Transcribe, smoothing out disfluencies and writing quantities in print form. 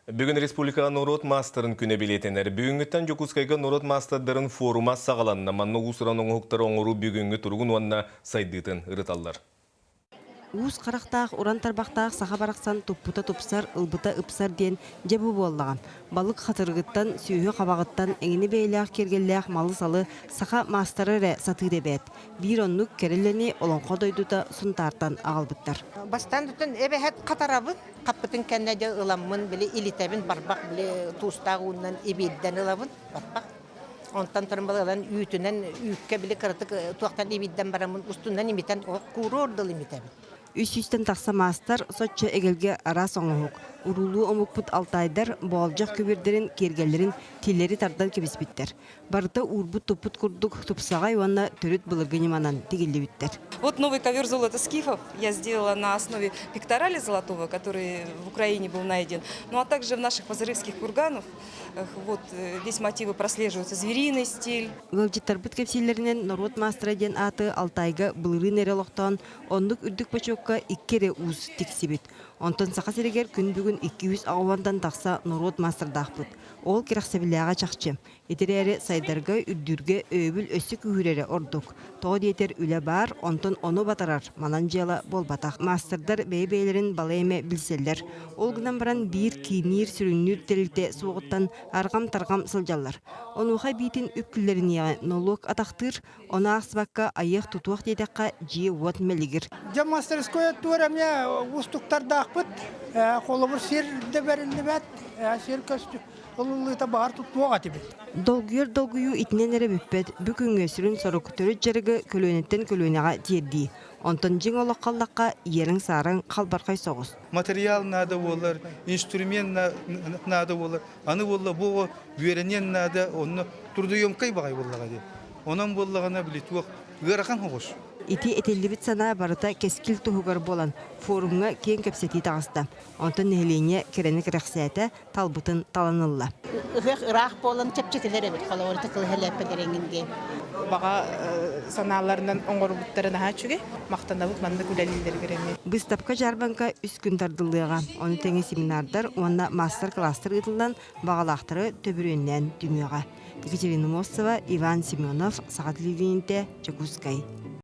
Бүгін Республика Норот Мастерын күне билетенер. Бүгінгіттен Жокускайга Норот Мастердарын форума сағаланна. Манны ұсыран оңықтары оңыру бүгінгі тұрғын уанна сайдытын ұрыталар. Уус қарақтақ, уран тарбақтақ, саха барақсан топпута топсар, ылбыта ыпсар ден жабы боллаған. Балық қатырғыттан, сүйі қабағыттан, әңіні бейліғ кергелліғ малы салы саха мастары рә саты дебет. Bir онлық керелені олонқо дойдута сұнтартан ағалбыттар. Бастан дүтін әбәхет қатарабын, қаппытын кәннәде ыламын, білі илитәбін барбақ, білі туыстағы ұннан ебедден ылабын, барбақ. Онтан тұрын балалан үйтінен үйікке білі қырытық туақтан ебедден барамын, ұстынан еметтен құру ордыл еметтәбін. Үс-үстен тақса мастар сотчы әгелге ара соңығық. Урулу омықпыт алтайдар болжақ көбердерін, кергелерін, телері тардан кебеспіттер. Барыта урбут топпыт күрдік тұпсағай уанна төрет бұлыргыны манан тегелі біттер. Вот новый ковер золота скифов я сделала на основе пекторали золотого, который в Украине был найден. Ну а также в наших позырывских курганов вот здесь мотивы прослеживаются, звериный стиль. Вылжеттар бұт кепсилерінен Норот Мастера ден аты Алтайга бұлырын әрелоқтан ондық үрдік бачокка иккере уз тексибет. Онтон сақа серегер күн бүгін 200 ағуандан тақса Норот Мастердақ бұд. Ол керақсабіліға чақчы. Етерері сайдарға үрдүрге өбіл өсі күхірері ордық. Тоғы детер үлі бар, онтон оны батарар, манан жела бол батақ. Мастердар бей-бейлерін балайме білселдер. Ол гынан баран бір киінер сүріннер тәлікте суғыттан арғам-тарғам сылжалар. Онуға бейтін үпкілерін еға nolog атақтыр, оны ақсыбаққа аяқ тұтуақ дейдаққа жие уат мәлігір. Жа мастерская тура мне устуктарда ақпыт, қолыбыр серді бәрінді бәт, сер көсті. Олылыта бағар тұтуаға тебет. Долгүйір итінен әрі бүппет, бүкінгі сүрін сорық түрі жарығы көлөнеттен көлөнеға терді. Онтан жың олық қалдаққа ерің сарын қалбарқай соғыз. Материал нады олар, инструмент нады олар. Аны олар бұғы бүйерінен нады, оны тұрды емкай бағай олаға де. Онан болағына білетуақ ғырақан хоғыз. Ити этеллибит сана барыта кескил туһугар болан форумга кең кепсети тағыста. Онтан нехлене керенек рәхсәті талбытын таланылла. Ирақ болан чепчекелер әбет, қолауыр тұқылы әләппедереңінге. Баға саналарынан оңғыр бұттарына хачуге, мақтанабыт манды күләлілер кереме. Быстапка жарбанка үс күн тардылыға. Оны тәңе семинардар, онна мастер-кластер ұтылдан бағалақтыры төбіріннен дүмеға. Екатерина Мосова, Иван Семенов, Сағат Левинте, Чекускай.